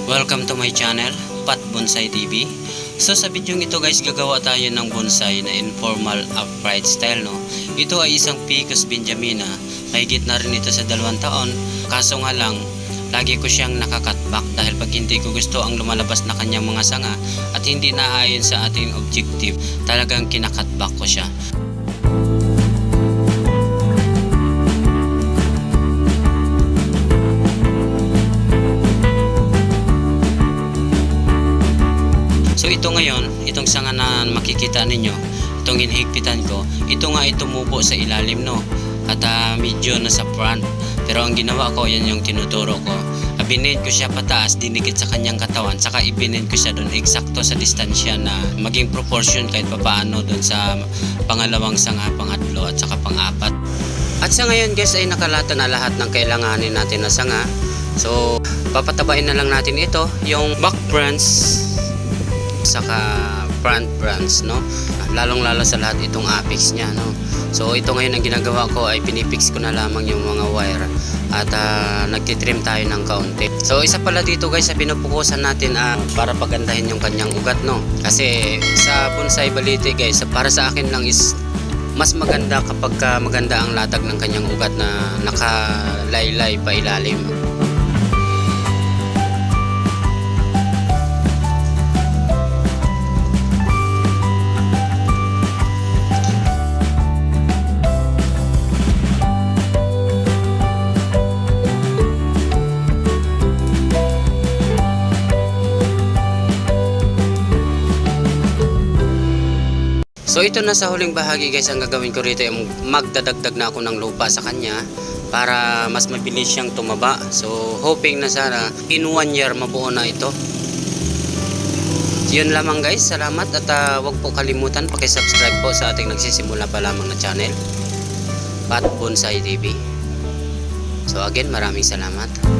Welcome to my channel, Pat Bonsai TV. So sa video ito guys, gagawa tayo ng bonsai na informal upright style, no. Ito ay isang Ficus benjamina. Mahigit na rin ito sa 2 taon. Kaso nga lang, lagi ko siyang nakakatback dahil pag hindi ko gusto ang lumalabas na kanyang mga sanga at hindi naayon sa ating objective, talagang kinakatback ko siya. So ito ngayon, itong sanga na makikita ninyo, itong hinihigpitan ko, ito nga tumubo sa ilalim, no. At medyo nasa front. Pero ang ginawa ko, yan yung tinuturo ko. Ibinend ko siya pataas, dinikit sa kanyang katawan, saka ibinend ko siya doon eksakto sa distansya na maging proportion kahit papaano doon sa pangalawang sanga, pangatlo at saka pang-apat. At sa ngayon guys ay nakalata na lahat ng kailanganin natin na sanga. So papatabain na lang natin ito, yung back branch saka front branch, no. Lalong lalo sa lahat itong apex niya, no. So ito ngayon ang ginagawa ko ay pinipix ko na lamang yung mga wire at nagtitrim tayo ng kaunti. So isa pala dito guys sa pinupukusan natin para pagandahin yung kanyang ugat, no. Kasi sa bonsai baliti guys, para sa akin lang is mas maganda kapag maganda ang latag ng kanyang ugat na nakalaylay pa ilalim. So ito na sa huling bahagi guys, ang gagawin ko rito ay magdadagdag na ako ng lupa sa kanya para mas mabilis siyang tumaba. So hoping na sana in 1 year mabuo na ito. Yun lamang guys, salamat at wag po kalimutan paki-subscribe po sa ating nagsisimula pa lamang na channel, Pat Bonsai TV. So again, maraming salamat.